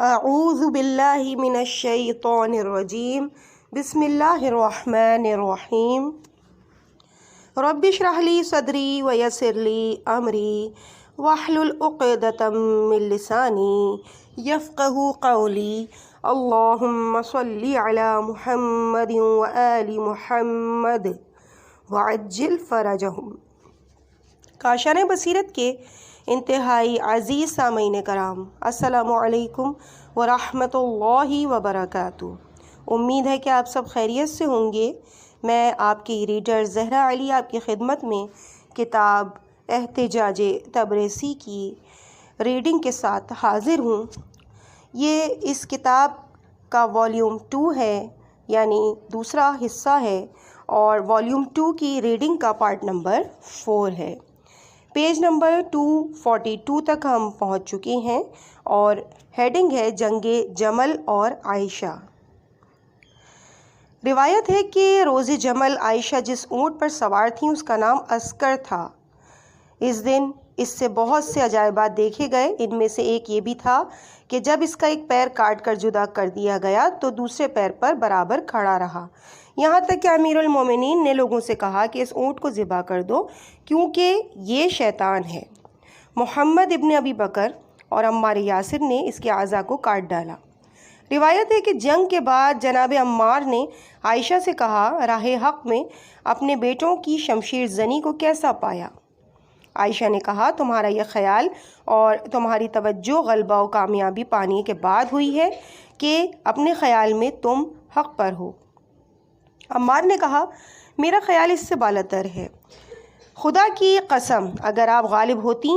اعوذ باللہ من الشیطان الرجیم بسم اللہ الرحمن الرحیم رب اشرح لی صدری ویسر لی امری واحلل عقدۃ من لسانی یفقہوا قولی اللہم صلی علی محمد وآل محمد وعجل فرجہم۔ کاشانِ بصیرت کے انتہائی عزیز سامعین کرام، السلام علیکم ورحمۃ اللہ وبرکاتہ۔ امید ہے کہ آپ سب خیریت سے ہوں گے۔ میں آپ کی ریڈر زہرا علی آپ کی خدمت میں کتاب احتجاج تبریزی کی ریڈنگ کے ساتھ حاضر ہوں۔ یہ اس کتاب کا والیوم 2 ہے، یعنی دوسرا حصہ ہے، اور والیوم 2 کی ریڈنگ کا پارٹ نمبر 4 ہے۔ پیج نمبر 242 تک ہم پہنچ چکے ہیں اور ہیڈنگ ہے جنگ جمل اور عائشہ۔ روایت ہے کہ روز جمل عائشہ جس اونٹ پر سوار تھیں اس کا نام عسکر تھا۔ اس دن اس سے بہت سے عجائبات دیکھے گئے۔ ان میں سے ایک یہ بھی تھا کہ جب اس کا ایک پیر کاٹ کر جدا کر دیا گیا تو دوسرے پیر پر برابر کھڑا رہا، یہاں تک کہ امیر المومنین نے لوگوں سے کہا کہ اس اونٹ کو ذبح کر دو کیونکہ یہ شیطان ہے۔ محمد ابن ابی بکر اور عمار یاسر نے اس کے اعضاء کو کاٹ ڈالا۔ روایت ہے کہ جنگ کے بعد جناب عمار نے عائشہ سے کہا، راہ حق میں اپنے بیٹوں کی شمشیر زنی کو کیسا پایا؟ عائشہ نے کہا، تمہارا یہ خیال اور تمہاری توجہ غلبہ و کامیابی پانے کے بعد ہوئی ہے کہ اپنے خیال میں تم حق پر ہو۔ عمار نے کہا، میرا خیال اس سے بالاتر ہے۔ خدا کی قسم، اگر آپ غالب ہوتی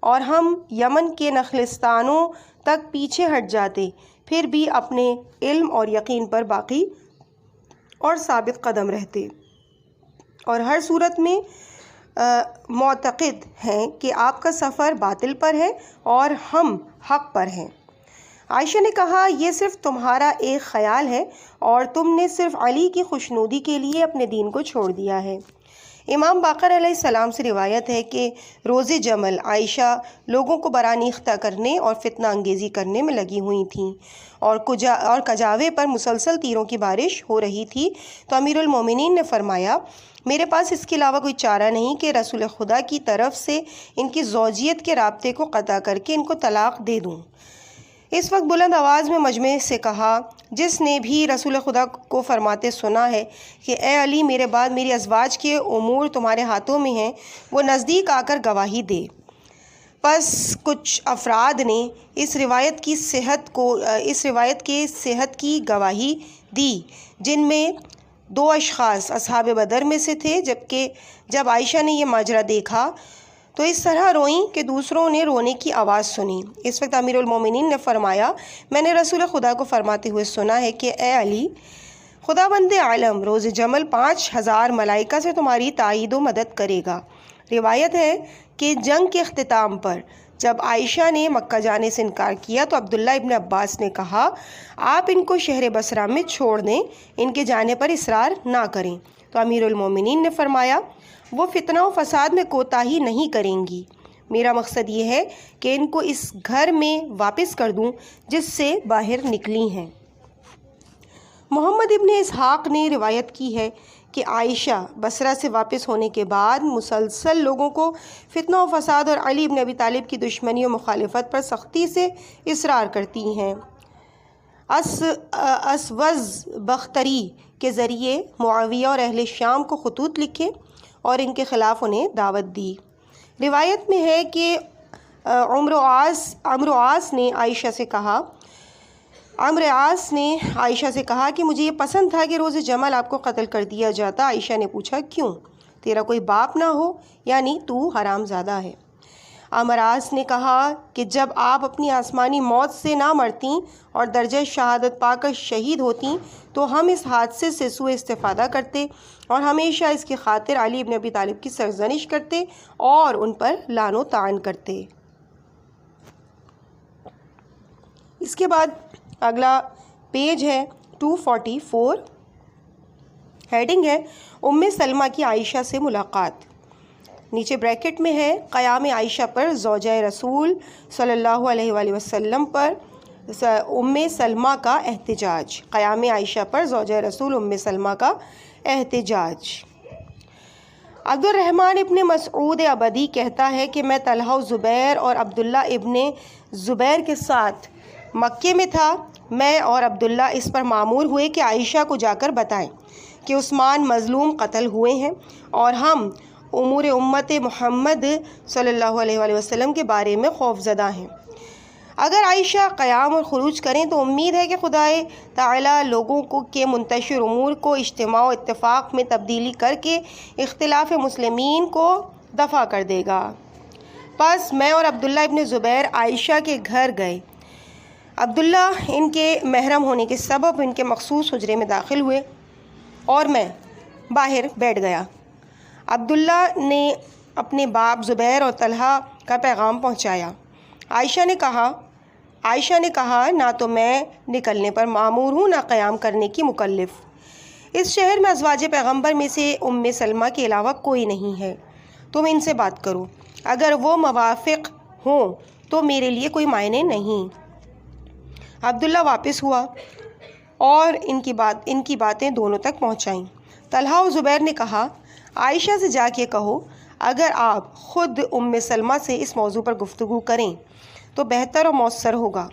اور ہم یمن کے نخلستانوں تک پیچھے ہٹ جاتے پھر بھی اپنے علم اور یقین پر باقی اور ثابت قدم رہتے، اور ہر صورت میں معتقد ہیں کہ آپ کا سفر باطل پر ہے اور ہم حق پر ہیں۔ عائشہ نے کہا، یہ صرف تمہارا ایک خیال ہے اور تم نے صرف علی کی خوشنودی کے لیے اپنے دین کو چھوڑ دیا ہے۔ امام باقر علیہ السلام سے روایت ہے کہ روز جمل عائشہ لوگوں کو برانیختہ کرنے اور فتنہ انگیزی کرنے میں لگی ہوئی تھیں اور کجاوے پر مسلسل تیروں کی بارش ہو رہی تھی، تو امیر المومنین نے فرمایا، میرے پاس اس کے علاوہ کوئی چارہ نہیں کہ رسول خدا کی طرف سے ان کی زوجیت کے رابطے کو قطع کر کے ان کو طلاق دے دوں۔ اس وقت بلند آواز میں مجمع سے کہا، جس نے بھی رسول خدا کو فرماتے سنا ہے کہ اے علی، میرے بعد میری ازواج کے امور تمہارے ہاتھوں میں ہیں، وہ نزدیک آ کر گواہی دے۔ پس کچھ افراد نے اس روایت کے صحت کی گواہی دی، جن میں 2 اشخاص اصحاب بدر میں سے تھے، جبکہ جب عائشہ نے یہ ماجرا دیکھا تو اس طرح روئیں کہ دوسروں نے رونے کی آواز سنی۔ اس وقت امیر المومنین نے فرمایا، میں نے رسول خدا کو فرماتے ہوئے سنا ہے کہ اے علی، خداوند عالم روز جمل 5000 ملائکہ سے تمہاری تائید و مدد کرے گا۔ روایت ہے کہ جنگ کے اختتام پر جب عائشہ نے مکہ جانے سے انکار کیا تو عبداللہ ابن عباس نے کہا، آپ ان کو شہر بصرہ میں چھوڑ دیں، ان کے جانے پر اصرار نہ کریں۔ تو امیر المومنین نے فرمایا، وہ فتنہ و فساد میں کوتاہی نہیں کریں گی، میرا مقصد یہ ہے کہ ان کو اس گھر میں واپس کر دوں جس سے باہر نکلی ہیں۔ محمد ابن اسحاق نے روایت کی ہے کہ عائشہ بصرہ سے واپس ہونے کے بعد مسلسل لوگوں کو فتنہ و فساد اور علی ابن ابی طالب کی دشمنی و مخالفت پر سختی سے اصرار کرتی ہیں۔ اسوز بختری کے ذریعے معاویہ اور اہل شام کو خطوط لکھے اور ان کے خلاف انہیں دعوت دی۔ روایت میں ہے کہ عمرو عاص نے عائشہ سے کہا کہ مجھے یہ پسند تھا کہ روز جمل آپ کو قتل کر دیا جاتا۔ عائشہ نے پوچھا، کیوں؟ تیرا کوئی باپ نہ ہو، یعنی تو حرام زادہ ہے۔ عمرو عاص نے کہا کہ جب آپ اپنی آسمانی موت سے نہ مرتیں اور درجہ شہادت پا کر شہید ہوتیں تو ہم اس حادثے سے سوء استفادہ کرتے اور ہمیشہ اس کی خاطر علی ابن ابی طالب کی سرزنش کرتے اور ان پر لعن و طعن کرتے۔ اس کے بعد اگلا پیج ہے 244، ہیڈنگ ہے ام سلمہ کی عائشہ سے ملاقات۔ نیچے بریکٹ میں ہے، قیام عائشہ پر زوجہ رسول صلی اللہ علیہ وآلہ وسلم پر ام سلمہ کا احتجاج، قیام عائشہ پر زوجہ رسول ام سلمہ کا احتجاج۔ عبد الرحمن ابن مسعود عبدی کہتا ہے کہ میں طلحہ و زبیر اور عبداللہ ابن زبیر کے ساتھ مکے میں تھا۔ میں اور عبداللہ اس پر مامور ہوئے کہ عائشہ کو جا کر بتائیں کہ عثمان مظلوم قتل ہوئے ہیں اور ہم امور امت محمد صلی اللہ علیہ وآلہ وسلم کے بارے میں خوف زدہ ہیں۔ اگر عائشہ قیام اور خروج کریں تو امید ہے کہ خدائے تعالیٰ لوگوں کے منتشر امور کو اجتماع و اتفاق میں تبدیلی کر کے اختلاف مسلمین کو دفع کر دے گا۔ پس میں اور عبداللہ ابن زبیر عائشہ کے گھر گئے۔ عبداللہ ان کے محرم ہونے کے سبب ان کے مخصوص حجرے میں داخل ہوئے اور میں باہر بیٹھ گیا۔ عبداللہ نے اپنے باپ زبیر اور طلحہ کا پیغام پہنچایا۔ عائشہ نے کہا نہ تو میں نکلنے پر مامور ہوں نہ قیام کرنے کی مکلف۔ اس شہر میں ازواج پیغمبر میں سے ام سلمہ کے علاوہ کوئی نہیں ہے، تم ان سے بات کرو، اگر وہ موافق ہوں تو میرے لیے کوئی معنی نہیں۔ عبداللہ واپس ہوا اور ان کی باتیں دونوں تک پہنچائیں۔ طلحہ و زبیر نے کہا عائشہ سے جا کے کہو اگر آپ خود ام سلمہ سے اس موضوع پر گفتگو کریں تو بہتر و مؤثر ہوگا۔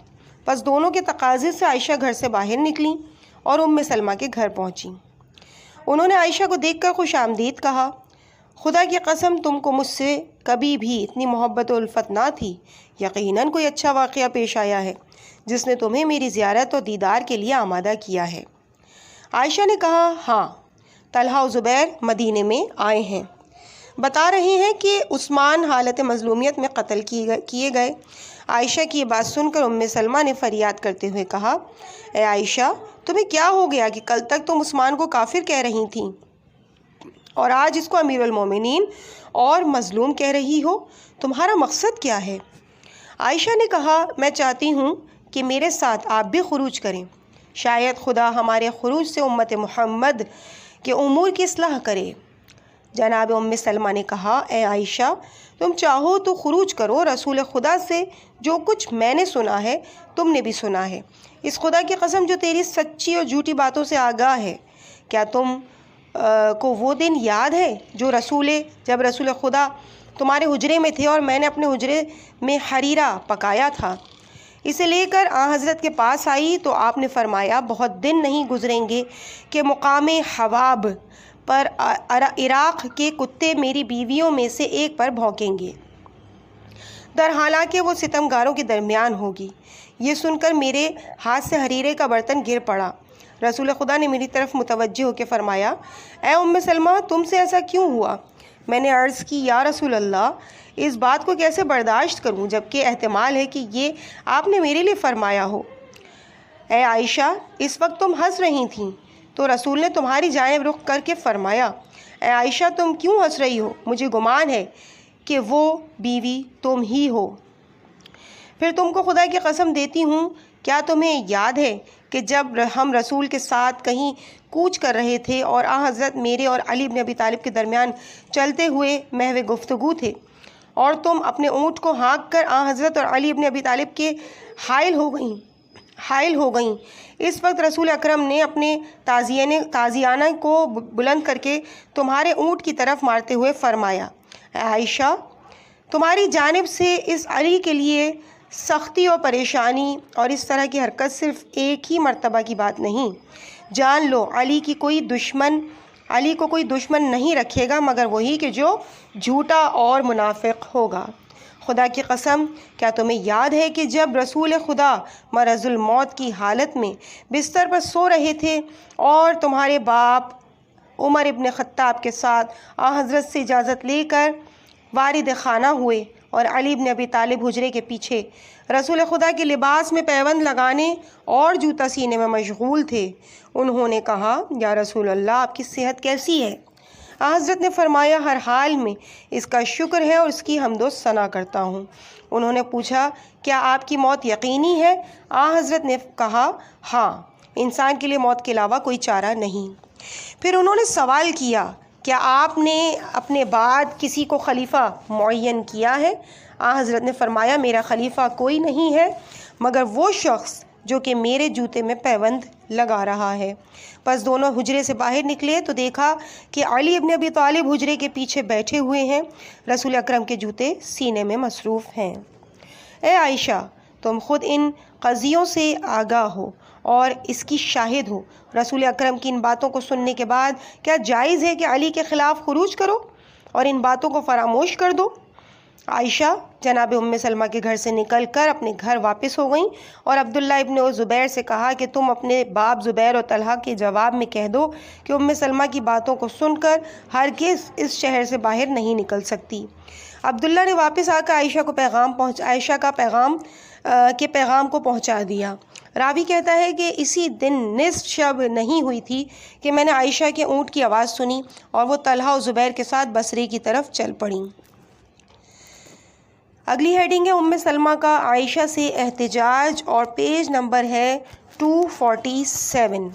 پس دونوں کے تقاضے سے عائشہ گھر سے باہر نکلیں اور ام سلمہ کے گھر پہنچیں۔ انہوں نے عائشہ کو دیکھ کر خوش آمدید کہا، خدا کی قسم تم کو مجھ سے کبھی بھی اتنی محبت و الفت نہ تھی، یقیناً کوئی اچھا واقعہ پیش آیا ہے جس نے تمہیں میری زیارت و دیدار کے لیے آمادہ کیا ہے۔ عائشہ نے کہا ہاں، طلحہ و زبیر مدینے میں آئے ہیں، بتا رہے ہیں کہ عثمان حالت مظلومیت میں قتل کیے گئے۔ عائشہ کی یہ بات سن کر ام سلمہ نے فریاد کرتے ہوئے کہا، اے عائشہ تمہیں کیا ہو گیا کہ کل تک تم عثمان کو کافر کہہ رہی تھیں اور آج اس کو امیر المومنین اور مظلوم کہہ رہی ہو؟ تمہارا مقصد کیا ہے؟ عائشہ نے کہا میں چاہتی ہوں کہ میرے ساتھ آپ بھی خروج کریں، شاید خدا ہمارے خروج سے امت محمد کے امور کی اصلاح کرے۔ جناب ام سلمہ نے کہا اے عائشہ تم چاہو تو خروج کرو، رسول خدا سے جو کچھ میں نے سنا ہے تم نے بھی سنا ہے، اس خدا کی قسم جو تیری سچی اور جھوٹی باتوں سے آگاہ ہے۔ کیا تم کو وہ دن یاد ہے جب رسول خدا تمہارے حجرے میں تھے اور میں نے اپنے حجرے میں حریرہ پکایا تھا؟ اسے لے کر حضرت کے پاس آئی تو آپ نے فرمایا بہت دن نہیں گزریں گے کہ مقام حواب پر عراق کے کتے میری بیویوں میں سے ایک پر بھونکیں گے، در حالانکہ وہ ستمگاروں کے درمیان ہوگی۔ یہ سن کر میرے ہاتھ سے حریرے کا برتن گر پڑا۔ رسول خدا نے میری طرف متوجہ ہو کے فرمایا اے ام سلمہ تم سے ایسا کیوں ہوا؟ میں نے عرض کی یا رسول اللہ اس بات کو کیسے برداشت کروں جبکہ احتمال ہے کہ یہ آپ نے میرے لیے فرمایا ہو۔ اے عائشہ اس وقت تم ہنس رہی تھیں تو رسول نے تمہاری جانب رخ کر کے فرمایا اے عائشہ تم کیوں ہنس رہی ہو؟ مجھے گمان ہے کہ وہ بیوی تم ہی ہو۔ پھر تم کو خدا کی قسم دیتی ہوں کیا تمہیں یاد ہے کہ جب ہم رسول کے ساتھ کہیں کوچ کر رہے تھے اور حضرت میرے اور علی بن ابی طالب کے درمیان چلتے ہوئے محو گفتگو تھے اور تم اپنے اونٹ کو ہانک کر حضرت اور علی بن ابی طالب کے حائل ہو گئیں۔ اس وقت رسول اکرم نے اپنے تازیانہ کو بلند کر کے تمہارے اونٹ کی طرف مارتے ہوئے فرمایا اے عائشہ تمہاری جانب سے اس علی کے لیے سختی اور پریشانی اور اس طرح کی حرکت صرف ایک ہی مرتبہ کی بات نہیں، جان لو علی کو کوئی دشمن نہیں رکھے گا مگر وہی کہ جو جھوٹا اور منافق ہوگا۔ خدا کی قسم کیا تمہیں یاد ہے کہ جب رسول خدا مرض الموت کی حالت میں بستر پر سو رہے تھے اور تمہارے باپ عمر ابن خطاب کے ساتھ حضرت سے اجازت لے کر وارد خانہ ہوئے اور علی بن ابی طالب حجرے کے پیچھے رسول خدا کے لباس میں پیوند لگانے اور جوتا سینے میں مشغول تھے؟ انہوں نے کہا یا رسول اللہ آپ کی صحت کیسی ہے؟ حضرت نے فرمایا ہر حال میں اس کا شکر ہے اور اس کی حمد و ثنا کرتا ہوں۔ انہوں نے پوچھا کیا آپ کی موت یقینی ہے؟ حضرت نے کہا ہاں، انسان کے لیے موت کے علاوہ کوئی چارہ نہیں۔ پھر انہوں نے سوال کیا کیا آپ نے اپنے بعد کسی کو خلیفہ معین کیا ہے؟ حضرت نے فرمایا میرا خلیفہ کوئی نہیں ہے مگر وہ شخص جو کہ میرے جوتے میں پیوند لگا رہا ہے۔ پس دونوں حجرے سے باہر نکلے تو دیکھا کہ علی ابن ابی طالب حجرے کے پیچھے بیٹھے ہوئے ہیں، رسول اکرم کے جوتے سینے میں مصروف ہیں۔ اے عائشہ، تم خود ان قضیوں سے آگاہ ہو اور اس کی شاہد ہو۔ رسول اکرم کی ان باتوں کو سننے کے بعد کیا جائز ہے کہ علی کے خلاف خروج کرو اور ان باتوں کو فراموش کر دو؟ عائشہ جناب ام سلمہ کے گھر سے نکل کر اپنے گھر واپس ہو گئیں اور عبداللہ ابن زبیر سے کہا کہ تم اپنے باپ زبیر اور طلحہ کے جواب میں کہہ دو کہ ام سلمہ کی باتوں کو سن کر ہرگز اس شہر سے باہر نہیں نکل سکتی۔ عبداللہ نے واپس آ کر عائشہ کا پیغام کو پہنچا دیا۔ راوی کہتا ہے کہ اسی دن نصف شب نہیں ہوئی تھی کہ میں نے عائشہ کے اونٹ کی آواز سنی اور وہ طلحہ اور زبیر کے ساتھ بصرے کی طرف چل پڑیں۔ اگلی ہیڈنگ ہے ام سلمہ کا عائشہ سے احتجاج اور پیج نمبر ہے 247۔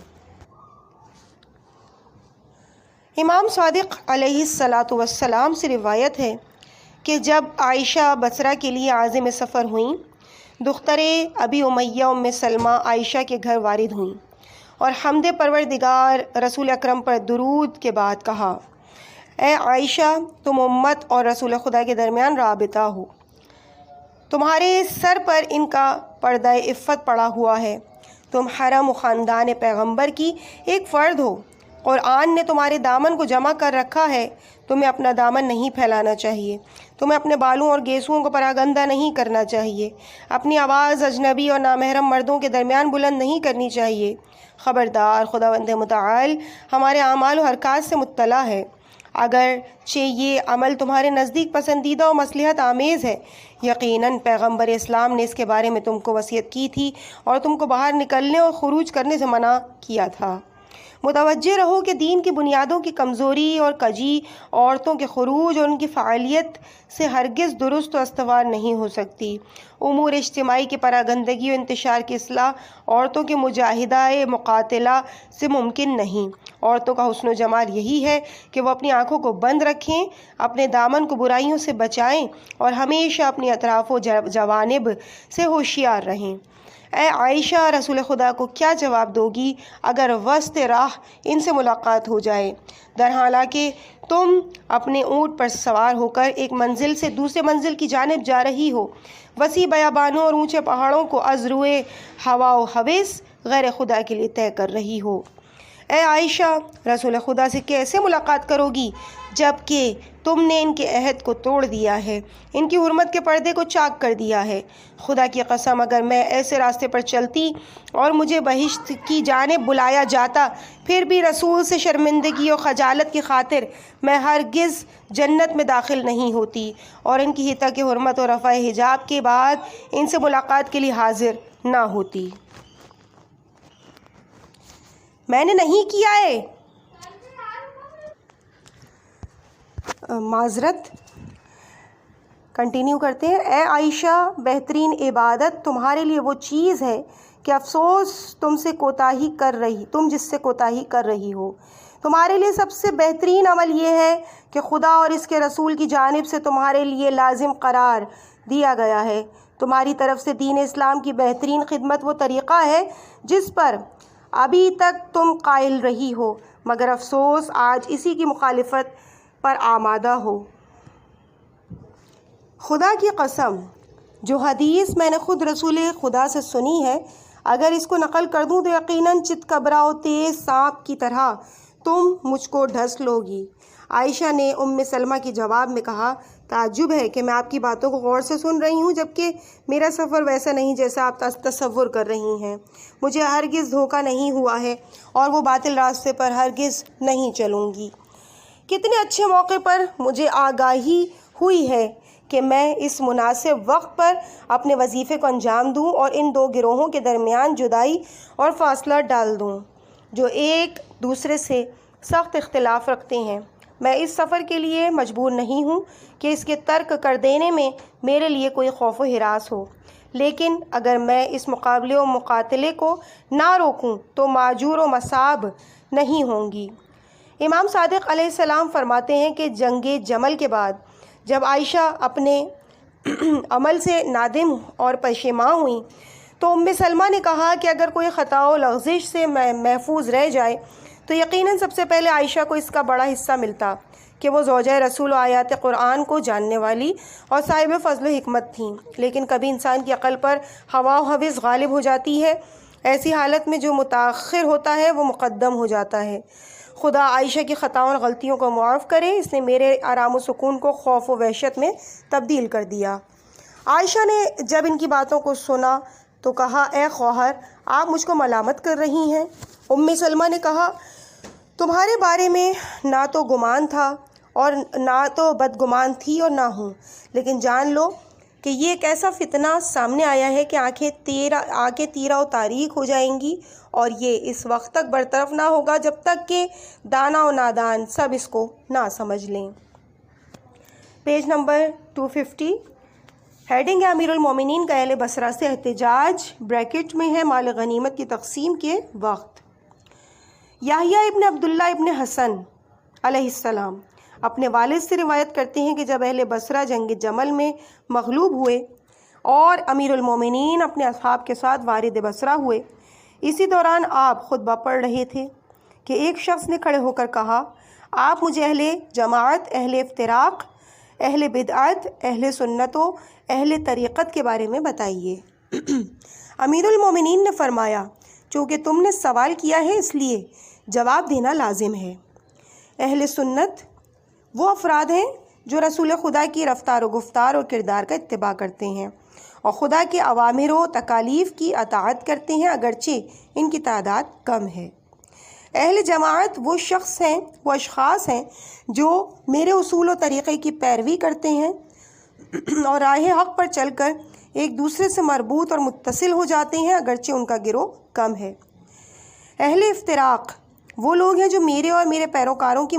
امام صادق علیہ السلام سے روایت ہے کہ جب عائشہ بصرہ کے لیے عازم سفر ہوئیں، دختر ابی امیہ ام سلمہ عائشہ کے گھر وارد ہوئیں اور حمد پروردگار رسول اکرم پر درود کے بعد کہا: اے عائشہ، تم امت اور رسول خدا کے درمیان رابطہ ہو، تمہارے سر پر ان کا پردہ عفت پڑا ہوا ہے، تم حرم و خاندان پیغمبر کی ایک فرد ہو، قرآن نے تمہارے دامن کو جمع کر رکھا ہے، تمہیں اپنا دامن نہیں پھیلانا چاہیے، تمہیں اپنے بالوں اور گیسوؤں کو پراگندہ نہیں کرنا چاہیے، اپنی آواز اجنبی اور نامحرم مردوں کے درمیان بلند نہیں کرنی چاہیے۔ خبردار، خداوند متعال ہمارے اعمال و حرکات سے مطلع ہے، اگرچہ یہ عمل تمہارے نزدیک پسندیدہ و مصلحت آمیز ہے، یقیناً پیغمبر اسلام نے اس کے بارے میں تم کو وصیت کی تھی اور تم کو باہر نکلنے اور خروج کرنے سے منع کیا تھا۔ متوجہ رہو کہ دین کی بنیادوں کی کمزوری اور کجی عورتوں کے خروج اور ان کی فعالیت سے ہرگز درست و استوار نہیں ہو سکتی۔ امور اجتماعی کی پراگندگی و انتشار کی اصلاح عورتوں کے مجاہدہ مقاتلہ سے ممکن نہیں۔ عورتوں کا حسن و جمال یہی ہے کہ وہ اپنی آنکھوں کو بند رکھیں، اپنے دامن کو برائیوں سے بچائیں اور ہمیشہ اپنی اطراف و جوانب سے ہوشیار رہیں۔ اے عائشہ، رسول خدا کو کیا جواب دو گی اگر وسط راہ ان سے ملاقات ہو جائے، درحالانکہ تم اپنے اونٹ پر سوار ہو کر ایک منزل سے دوسرے منزل کی جانب جا رہی ہو، وسیع بیابانوں اور اونچے پہاڑوں کو از روئے ہوا و ہوس غیر خدا کے لیے طے کر رہی ہو؟ اے عائشہ، رسول خدا سے کیسے ملاقات کرو گی جب کہ تم نے ان کے عہد کو توڑ دیا ہے، ان کی حرمت کے پردے کو چاک کر دیا ہے؟ خدا کی قسم، اگر میں ایسے راستے پر چلتی اور مجھے بہشت کی جانب بلایا جاتا، پھر بھی رسول سے شرمندگی اور خجالت کی خاطر میں ہرگز جنت میں داخل نہیں ہوتی اور ان کی حتیٰ کی حرمت اور رفع حجاب کے بعد ان سے ملاقات کے لیے حاضر نہ ہوتی۔ میں نے نہیں کیا ہے، معذرت۔ کنٹینیو کرتے ہیں۔ اے عائشہ، بہترین عبادت تمہارے لیے وہ چیز ہے کہ افسوس تم جس سے کوتاہی کر رہی ہو۔ تمہارے لیے سب سے بہترین عمل یہ ہے کہ خدا اور اس کے رسول کی جانب سے تمہارے لیے لازم قرار دیا گیا ہے۔ تمہاری طرف سے دین اسلام کی بہترین خدمت وہ طریقہ ہے جس پر ابھی تک تم قائل رہی ہو، مگر افسوس آج اسی کی مخالفت پر آمادہ ہو۔ خدا کی قسم، جو حدیث میں نے خود رسول خدا سے سنی ہے، اگر اس کو نقل کر دوں تو یقیناً چتکبرا و تیز سانپ کی طرح تم مجھ کو ڈھس لو گی۔ عائشہ نے ام سلمہ کے جواب میں کہا: تعجب ہے کہ میں آپ کی باتوں کو غور سے سن رہی ہوں، جبکہ میرا سفر ویسا نہیں جیسا آپ تصور کر رہی ہیں۔ مجھے ہرگز دھوکہ نہیں ہوا ہے اور وہ باطل راستے پر ہرگز نہیں چلوں گی۔ کتنے اچھے موقع پر مجھے آگاہی ہوئی ہے کہ میں اس مناسب وقت پر اپنے وظیفے کو انجام دوں اور ان دو گروہوں کے درمیان جدائی اور فاصلہ ڈال دوں جو ایک دوسرے سے سخت اختلاف رکھتے ہیں۔ میں اس سفر کے لیے مجبور نہیں ہوں کہ اس کے ترک کر دینے میں میرے لیے کوئی خوف و ہراس ہو، لیکن اگر میں اس مقابلے و مقاتلے کو نہ روکوں تو ماجور و مصاب نہیں ہوں گی۔ امام صادق علیہ السلام فرماتے ہیں کہ جنگ جمل کے بعد جب عائشہ اپنے عمل سے نادم اور پشیماں ہوئیں تو ام سلمہ نے کہا کہ اگر کوئی خطا و لغزش سے محفوظ رہ جائے تو یقیناً سب سے پہلے عائشہ کو اس کا بڑا حصہ ملتا کہ وہ زوجہ رسول و آیات قرآن کو جاننے والی اور صاحب فضل و حکمت تھیں، لیکن کبھی انسان کی عقل پر ہوا و ہوس غالب ہو جاتی ہے، ایسی حالت میں جو متاخر ہوتا ہے وہ مقدم ہو جاتا ہے۔ خدا عائشہ کی خطاؤں اور غلطیوں کو معاف کرے، اس نے میرے آرام و سکون کو خوف و وحشت میں تبدیل کر دیا۔ عائشہ نے جب ان کی باتوں کو سنا تو کہا، اے خواہر، آپ مجھ کو ملامت کر رہی ہیں؟ ام سلمہ نے کہا، تمہارے بارے میں نہ تو گمان تھا اور نہ تو بدگمان تھی اور نہ ہوں، لیکن جان لو کہ یہ ایک ایسا فتنہ سامنے آیا ہے کہ آنکھیں تیرہ و تاریک ہو جائیں گی، اور یہ اس وقت تک برطرف نہ ہوگا جب تک کہ دانا و نادان سب اس کو نہ سمجھ لیں۔ پیج نمبر 250، ہیڈنگ ہے امیر المومنین کا اہل بصرہ سے احتجاج، بریکٹ میں ہے مال غنیمت کی تقسیم کے وقت۔ یحییٰ ابن عبداللہ ابن حسن علیہ السلام اپنے والد سے روایت کرتے ہیں کہ جب اہل بصرہ جنگ جمل میں مغلوب ہوئے اور امیر المومنین اپنے اصحاب کے ساتھ وارد بصرہ ہوئے، اسی دوران آپ خطبہ پڑھ رہے تھے کہ ایک شخص نے کھڑے ہو کر کہا، آپ مجھے اہل جماعت، اہل افتراق، اہل بدعت، اہل سنت و اہل طریقت کے بارے میں بتائیے۔ امیر المومنین نے فرمایا، چونکہ تم نے سوال کیا ہے اس لیے جواب دینا لازم ہے۔ اہل سنت وہ افراد ہیں جو رسول خدا کی رفتار و گفتار اور کردار کا اتباع کرتے ہیں اور خدا کے اوامر و تکالیف کی اطاعت کرتے ہیں، اگرچہ ان کی تعداد کم ہے۔ اہل جماعت وہ اشخاص ہیں جو میرے اصول و طریقے کی پیروی کرتے ہیں اور راہ حق پر چل کر ایک دوسرے سے مربوط اور متصل ہو جاتے ہیں، اگرچہ ان کا گروہ کم ہے۔ اہل افتراق وہ لوگ ہیں جو میرے اور میرے پیروکاروں کے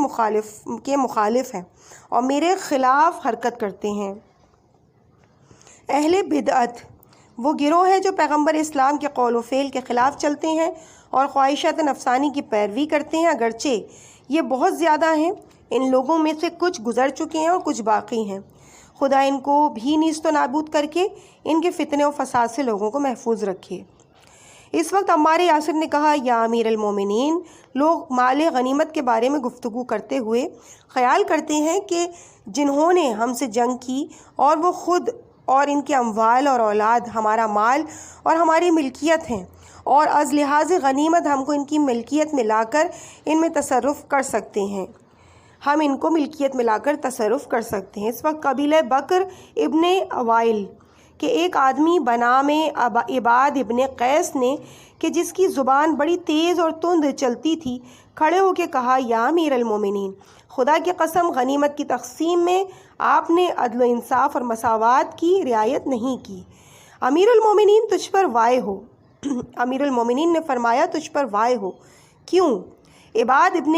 مخالف ہیں اور میرے خلاف حرکت کرتے ہیں۔ اہل بدعت وہ گروہ ہیں جو پیغمبر اسلام کے قول و فعل کے خلاف چلتے ہیں اور خواہشات نفسانی کی پیروی کرتے ہیں، اگرچہ یہ بہت زیادہ ہیں۔ ان لوگوں میں سے کچھ گزر چکے ہیں اور کچھ باقی ہیں۔ خدا ان کو بھی نیست و نابود کر کے ان کے فتنے و فساد سے لوگوں کو محفوظ رکھے۔ اس وقت عمار یاسر نے کہا، یا امیر المومنین، لوگ مال غنیمت کے بارے میں گفتگو کرتے ہوئے خیال کرتے ہیں کہ جنہوں نے ہم سے جنگ کی اور وہ خود اور ان کے اموال اور اولاد ہمارا مال اور ہماری ملکیت ہیں، اور از لحاظ غنیمت ہم کو ان کی ملکیت میں لا کر ان میں تصرف کر سکتے ہیں، ہم ان کو ملکیت میں لا کر تصرف کر سکتے ہیں۔ اس وقت قبیلہ بکر ابن اوائل کہ ایک آدمی بنام عباد ابن قیس نے، کہ جس کی زبان بڑی تیز اور تند چلتی تھی، کھڑے ہو کے کہا، یا امیر المومنین، خدا کی قسم غنیمت کی تقسیم میں آپ نے عدل و انصاف اور مساوات کی رعایت نہیں کی۔ امیر المومنین تجھ پر وائے ہو۔ امیر المومنین نے فرمایا، تجھ پر وائے ہو، کیوں؟ عباد ابن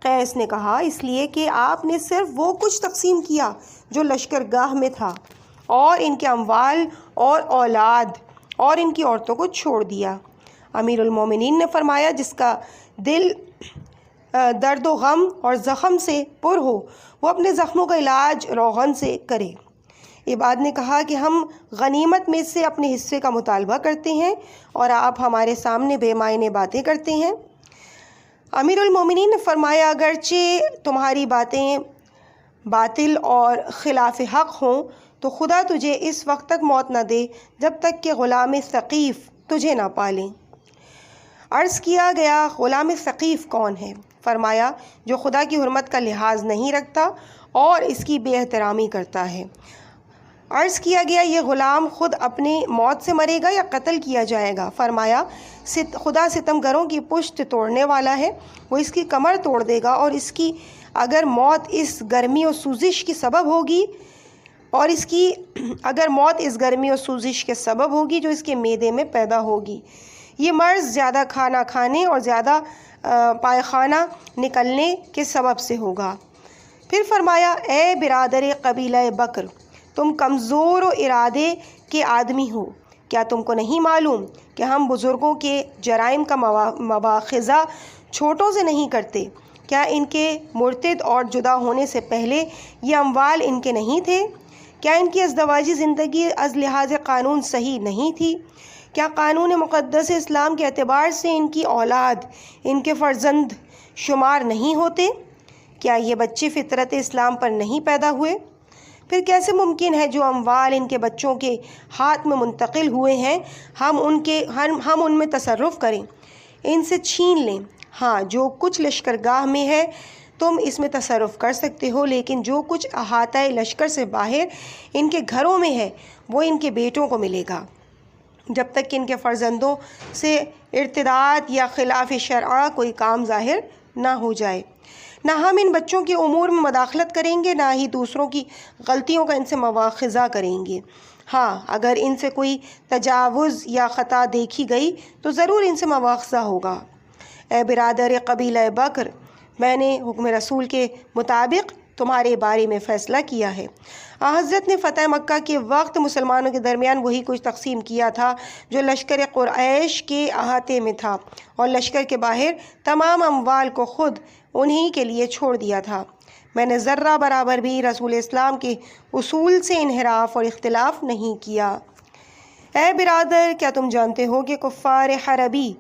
قیس نے کہا، اس لیے کہ آپ نے صرف وہ کچھ تقسیم کیا جو لشکرگاہ میں تھا، اور ان کے اموال اور اولاد اور ان کی عورتوں کو چھوڑ دیا۔ امیر المومنین نے فرمایا، جس کا دل درد و غم اور زخم سے پر ہو وہ اپنے زخموں کا علاج روغن سے کرے۔ عباد نے کہا کہ ہم غنیمت میں سے اپنے حصے کا مطالبہ کرتے ہیں اور آپ ہمارے سامنے بے معنی باتیں کرتے ہیں۔ امیر المومنین نے فرمایا، اگرچہ تمہاری باتیں باطل اور خلاف حق ہوں تو خدا تجھے اس وقت تک موت نہ دے جب تک کہ غلام ثقیف تجھے نہ پالیں۔ عرض کیا گیا، غلام ثقیف کون ہے؟ فرمایا، جو خدا کی حرمت کا لحاظ نہیں رکھتا اور اس کی بے احترامی کرتا ہے۔ عرض کیا گیا، یہ غلام خود اپنی موت سے مرے گا یا قتل کیا جائے گا؟ فرمایا، خدا ستم گروں کی پشت توڑنے والا ہے، وہ اس کی کمر توڑ دے گا، اور اس کی اگر موت اس گرمی اور سوزش کی سبب ہوگی کے سبب ہوگی جو اس کے معدے میں پیدا ہوگی۔ یہ مرض زیادہ کھانا کھانے اور زیادہ پائخانہ نکلنے کے سبب سے ہوگا۔ پھر فرمایا، اے برادر قبیلہ بکر، تم کمزور و ارادے کے آدمی ہو، کیا تم کو نہیں معلوم کہ ہم بزرگوں کے جرائم کا مواخذہ چھوٹوں سے نہیں کرتے؟ کیا ان کے مرتد اور جدا ہونے سے پہلے یہ اموال ان کے نہیں تھے؟ کیا ان کی ازدواجی زندگی از لحاظ قانون صحیح نہیں تھی؟ کیا قانون مقدس اسلام کے اعتبار سے ان کی اولاد ان کے فرزند شمار نہیں ہوتے؟ کیا یہ بچے فطرت اسلام پر نہیں پیدا ہوئے؟ پھر کیسے ممکن ہے جو اموال ان کے بچوں کے ہاتھ میں منتقل ہوئے ہیں ہم ان میں تصرف کریں، ان سے چھین لیں؟ ہاں، جو کچھ لشکرگاہ میں ہے تم اس میں تصرف کر سکتے ہو، لیکن جو کچھ احاطہ لشکر سے باہر ان کے گھروں میں ہے وہ ان کے بیٹوں کو ملے گا، جب تک کہ ان کے فرزندوں سے ارتداد یا خلاف شرع کوئی کام ظاہر نہ ہو جائے۔ نہ ہم ان بچوں کے امور میں مداخلت کریں گے، نہ ہی دوسروں کی غلطیوں کا ان سے مواخذہ کریں گے۔ ہاں، اگر ان سے کوئی تجاوز یا خطا دیکھی گئی تو ضرور ان سے مواخذہ ہوگا۔ اے برادر قبیلہ بکر، میں نے حکم رسول کے مطابق تمہارے بارے میں فیصلہ کیا ہے۔ حضرت نے فتح مکہ کے وقت مسلمانوں کے درمیان وہی کچھ تقسیم کیا تھا جو لشکر قریش کے احاطے میں تھا، اور لشکر کے باہر تمام اموال کو خود انہی کے لیے چھوڑ دیا تھا۔ میں نے ذرہ برابر بھی رسول اسلام کے اصول سے انحراف اور اختلاف نہیں کیا۔ اے برادر، کیا تم جانتے ہو کہ کفار حربی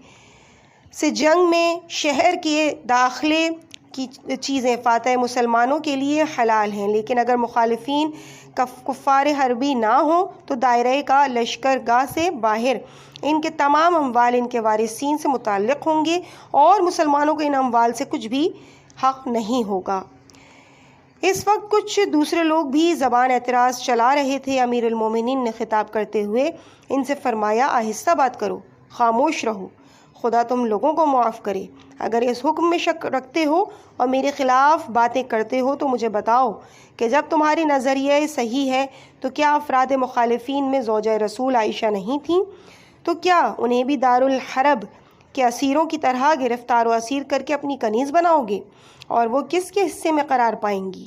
سے جنگ میں شہر کے داخلے کی چیزیں فاتح مسلمانوں کے لیے حلال ہیں، لیکن اگر مخالفین کفار حربی نہ ہوں تو دائرہ کا لشکر گاہ سے باہر ان کے تمام اموال ان کے وارثین سے متعلق ہوں گے، اور مسلمانوں کو ان اموال سے کچھ بھی حق نہیں ہوگا۔ اس وقت کچھ دوسرے لوگ بھی زبان اعتراض چلا رہے تھے۔ امیر المومنین نے خطاب کرتے ہوئے ان سے فرمایا، آہستہ بات کرو، خاموش رہو، خدا تم لوگوں کو معاف کرے۔ اگر اس حکم میں شک رکھتے ہو اور میرے خلاف باتیں کرتے ہو تو مجھے بتاؤ کہ جب تمہاری نظریہ صحیح ہے تو کیا افراد مخالفین میں زوجہ رسول عائشہ نہیں تھیں؟ تو کیا انہیں بھی دارالحرب کے اسیروں کی طرح گرفتار و اسیر کر کے اپنی کنیز بناؤ گے، اور وہ کس کے حصے میں قرار پائیں گی؟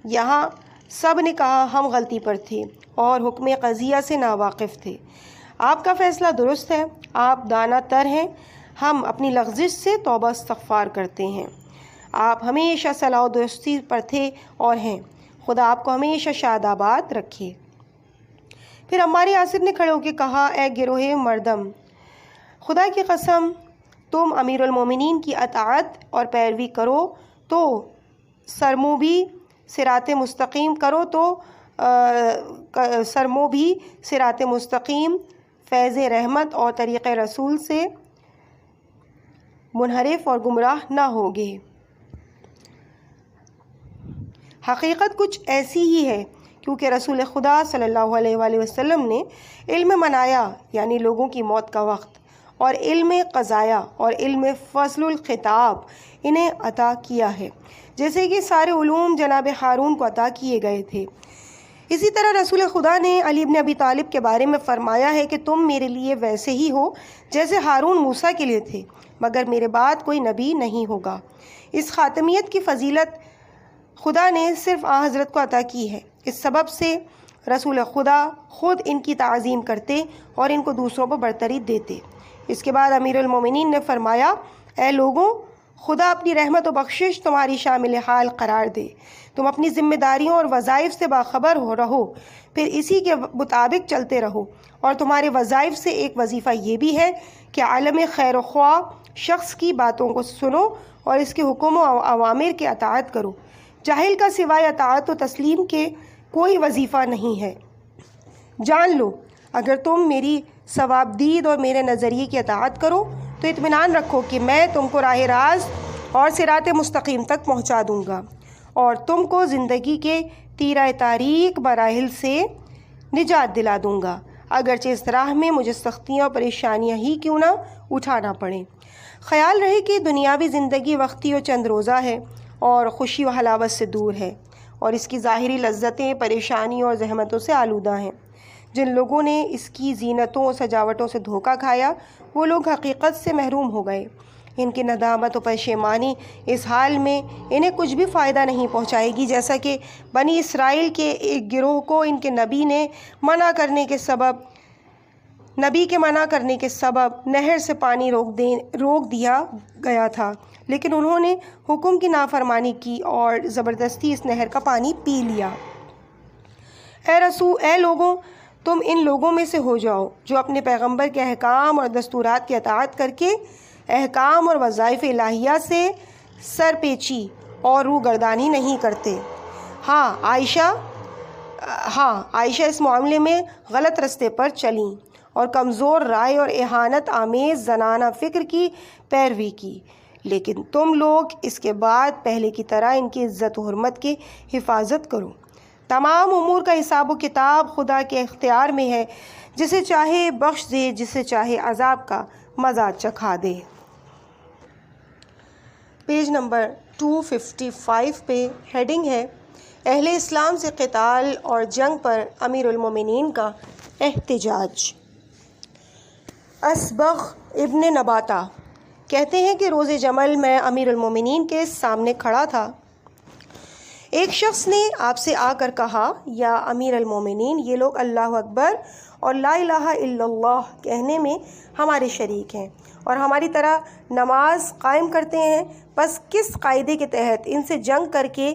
یہاں سب نے کہا، ہم غلطی پر تھے اور حکم قضیہ سے ناواقف تھے۔ آپ کا فیصلہ درست ہے، آپ دانا تر ہیں، ہم اپنی لغزش سے توبہ استغفار کرتے ہیں۔ آپ ہمیشہ صلاح و درستی پر تھے اور ہیں، خدا آپ کو ہمیشہ شاد آباد رکھے۔ پھر عمار یاسر نے کھڑے ہو کے کہا، اے گروہ مردم، خدا کی قسم تم امیر المومنین کی اطاعت اور پیروی کرو تو سرموبی صراط مستقیم فیض رحمت اور طریق رسول سے منحرف اور گمراہ نہ ہوگے۔ حقیقت کچھ ایسی ہی ہے، کیونکہ رسول خدا صلی اللہ علیہ وآلہ وسلم نے علم منایا یعنی لوگوں کی موت کا وقت، اور علم قضایا اور علم فصل الخطاب انہیں عطا کیا ہے، جیسے کہ سارے علوم جناب ہارون کو عطا کیے گئے تھے۔ اسی طرح رسول خدا نے علی بن ابی طالب کے بارے میں فرمایا ہے کہ تم میرے لیے ویسے ہی ہو جیسے ہارون موسیٰ کے لیے تھے، مگر میرے بعد کوئی نبی نہیں ہوگا۔ اس خاتمیت کی فضیلت خدا نے صرف حضرت کو عطا کی ہے، اس سبب سے رسول خدا خود ان کی تعظیم کرتے اور ان کو دوسروں پر برتری دیتے۔ اس کے بعد امیر المومنین نے فرمایا، اے لوگوں، خدا اپنی رحمت و بخشش تمہاری شامل حال قرار دے، تم اپنی ذمہ داریوں اور وظائف سے باخبر رہو، پھر اسی کے مطابق چلتے رہو، اور تمہارے وظائف سے ایک وظیفہ یہ بھی ہے کہ عالم خیر و خواہ شخص کی باتوں کو سنو اور اس کے حکم و اوامر کی اطاعت کرو۔ جاہل کا سوائے اطاعت و تسلیم کے کوئی وظیفہ نہیں ہے۔ جان لو، اگر تم میری ثواب دید اور میرے نظریے کی اطاعت کرو تو اطمینان رکھو کہ میں تم کو راہ راست اور صراط مستقیم تک پہنچا دوں گا، اور تم کو زندگی کے تیرہ تاریک مراحل سے نجات دلا دوں گا، اگرچہ اس راہ میں مجھے سختیاں اور پریشانیاں ہی کیوں نہ اٹھانا پڑیں۔ خیال رہے کہ دنیاوی زندگی وقتی و چند روزہ ہے اور خوشی و حلاوت سے دور ہے، اور اس کی ظاہری لذتیں پریشانیوں اور زحمتوں سے آلودہ ہیں۔ جن لوگوں نے اس کی زینتوں اور سجاوٹوں سے دھوکہ کھایا وہ لوگ حقیقت سے محروم ہو گئے۔ ان کی ندامت و پشیمانی اس حال میں انہیں کچھ بھی فائدہ نہیں پہنچائے گی، جیسا کہ بنی اسرائیل کے ایک گروہ کو ان کے نبی کے منع کرنے کے سبب نہر سے پانی روک دیا گیا تھا، لیکن انہوں نے حکم کی نافرمانی کی اور زبردستی اس نہر کا پانی پی لیا۔ اے لوگوں، تم ان لوگوں میں سے ہو جاؤ جو اپنے پیغمبر کے احکام اور دستورات کی اطاعت کر کے احکام اور وظائف الہیہ سے سر پیچی اور روگردانی نہیں کرتے۔ ہاں عائشہ اس معاملے میں غلط رستے پر چلیں اور کمزور رائے اور اہانت آمیز زنانہ فکر کی پیروی کی، لیکن تم لوگ اس کے بعد پہلے کی طرح ان کی عزت و حرمت کی حفاظت کرو۔ تمام امور کا حساب و کتاب خدا کے اختیار میں ہے، جسے چاہے بخش دے، جسے چاہے عذاب کا مزہ چکھا دے۔ پیج نمبر 255 پہ ہیڈنگ ہے اہل اسلام سے قتال اور جنگ پر امیر المومنین کا احتجاج۔ اصبغ ابن نباتہ کہتے ہیں کہ روز جمل میں امیر المومنین کے سامنے کھڑا تھا۔ ایک شخص نے آپ سے آ کر کہا، یا امیر المومنین، یہ لوگ اللہ اکبر اور لا الہ الا اللہ کہنے میں ہمارے شریک ہیں اور ہماری طرح نماز قائم کرتے ہیں، بس کس قاعدے کے تحت ان سے جنگ کر کے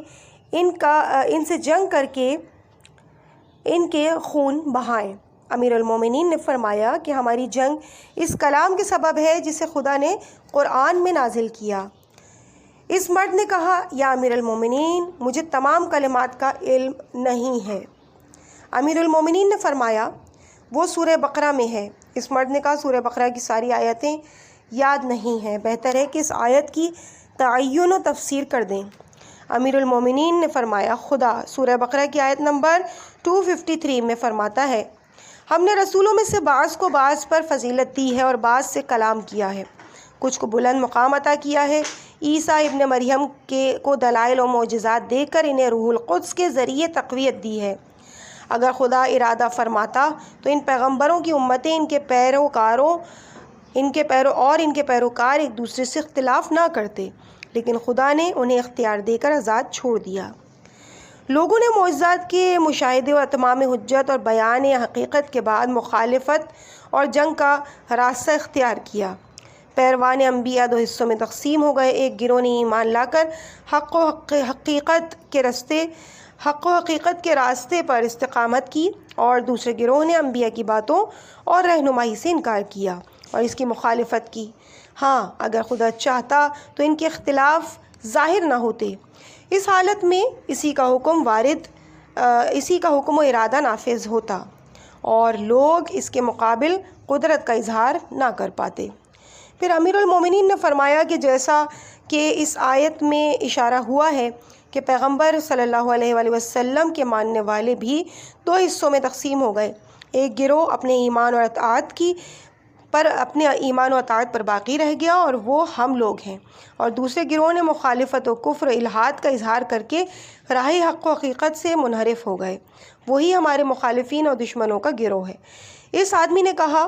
ان کے خون بہائیں؟ امیر المومنین نے فرمایا کہ ہماری جنگ اس کلام کے سبب ہے جسے خدا نے قرآن میں نازل کیا۔ اس مرد نے کہا، یا امیر المومنین، مجھے تمام کلمات کا علم نہیں ہے۔ امیر المومنین نے فرمایا، وہ سورہ بقرہ میں ہے۔ اس مرد نے کہا، سورہ بقرہ کی ساری آیتیں یاد نہیں ہیں، بہتر ہے کہ اس آیت کی تعین و تفسیر کر دیں۔ امیر المومنین نے فرمایا، خدا سورہ بقرہ کی آیت نمبر 253 میں فرماتا ہے، ہم نے رسولوں میں سے بعض کو بعض پر فضیلت دی ہے اور بعض سے کلام کیا ہے، کچھ کو بلند مقام عطا کیا ہے۔ عیسیٰ ابن مریم کو دلائل و معجزات دے کر انہیں روح القدس کے ذریعے تقویت دی ہے۔ اگر خدا ارادہ فرماتا تو ان پیغمبروں کی امتیں ان کے پیروکار ایک دوسرے سے اختلاف نہ کرتے، لیکن خدا نے انہیں اختیار دے کر آزاد چھوڑ دیا۔ لوگوں نے معجزات کے مشاہدے اور اتمام حجت اور بیان حقیقت کے بعد مخالفت اور جنگ کا راستہ اختیار کیا۔ پیروان انبیاء دو حصوں میں تقسیم ہو گئے۔ ایک گروہ نے ایمان لا کر حق و حقیقت کے راستے پر استقامت کی، اور دوسرے گروہ نے انبیاء کی باتوں اور رہنمائی سے انکار کیا اور اس کی مخالفت کی۔ ہاں، اگر خدا چاہتا تو ان کے اختلاف ظاہر نہ ہوتے۔ اس حالت میں اسی کا حکم و ارادہ نافذ ہوتا اور لوگ اس کے مقابل قدرت کا اظہار نہ کر پاتے۔ پھر امیر المومنین نے فرمایا کہ جیسا کہ اس آیت میں اشارہ ہوا ہے کہ پیغمبر صلی اللہ علیہ وآلہ وسلم کے ماننے والے بھی دو حصوں میں تقسیم ہو گئے۔ ایک گروہ اپنے ایمان و اطاعت پر باقی رہ گیا اور وہ ہم لوگ ہیں، اور دوسرے گروہ نے مخالفت و کفر و الحاد کا اظہار کر کے راہ حق و حقیقت سے منحرف ہو گئے۔ وہی ہمارے مخالفین اور دشمنوں کا گروہ ہے۔ اس آدمی نے کہا،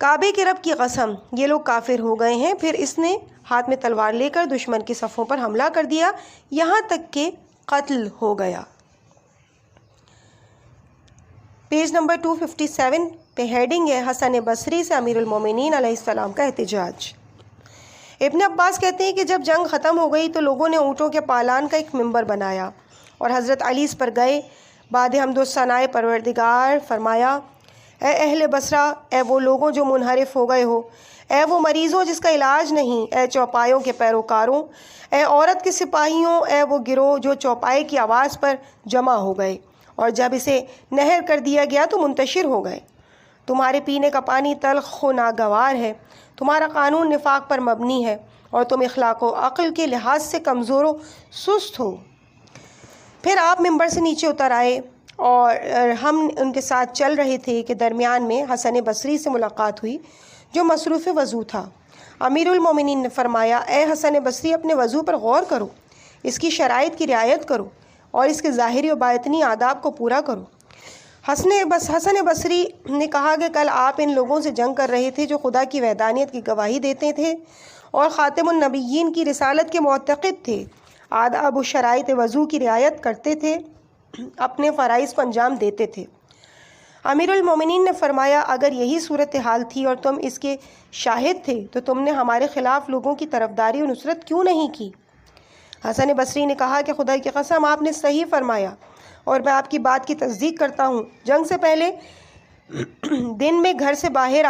کعبے کے رب کی قسم، یہ لوگ کافر ہو گئے ہیں۔ پھر اس نے ہاتھ میں تلوار لے کر دشمن کی صفوں پر حملہ کر دیا، یہاں تک کہ قتل ہو گیا۔ پیج نمبر 257 پہ ہیڈنگ ہے حسن بصری سے امیر المومنین علیہ السلام کا احتجاج۔ ابن عباس کہتے ہیں کہ جب جنگ ختم ہو گئی تو لوگوں نے اونٹوں کے پالان کا ایک ممبر بنایا اور حضرت علی اس پر گئے۔ بعد حمد و ثنائے پروردگار فرمایا، اے اہل بصرہ، اے وہ لوگوں جو منحرف ہو گئے ہو، اے وہ مریضوں جس کا علاج نہیں، اے چوپایوں کے پیروکاروں، اے عورت کے سپاہیوں، اے وہ گروہ جو چوپائے کی آواز پر جمع ہو گئے اور جب اسے نہر کر دیا گیا تو منتشر ہو گئے۔ تمہارے پینے کا پانی تلخ و ناگوار ہے، تمہارا قانون نفاق پر مبنی ہے اور تم اخلاق و عقل کے لحاظ سے کمزور و سست ہو۔ پھر آپ ممبر سے نیچے اتر آئے اور ہم ان کے ساتھ چل رہے تھے کہ درمیان میں حسن بصری سے ملاقات ہوئی جو مصروف وضو تھا۔ امیر المومنین نے فرمایا، اے حسن بصری، اپنے وضو پر غور کرو، اس کی شرائط کی رعایت کرو اور اس کے ظاہری و باطنی آداب کو پورا کرو۔ حسن بصری نے کہا کہ کل آپ ان لوگوں سے جنگ کر رہے تھے جو خدا کی وحدانیت کی گواہی دیتے تھے اور خاتم النبیین کی رسالت کے معتقد تھے، آداب و شرائط وضو کی رعایت کرتے تھے، اپنے فرائض کو انجام دیتے تھے۔ امیر المومنین نے فرمایا، اگر یہی صورتحال تھی اور تم اس کے شاہد تھے تو تم نے ہمارے خلاف لوگوں کی طرفداری و نصرت کیوں نہیں کی؟ حسن بصری نے کہا کہ خدا کی قسم، آپ نے صحیح فرمایا اور میں آپ کی بات کی تصدیق کرتا ہوں۔ جنگ سے پہلے دن میں گھر سے باہر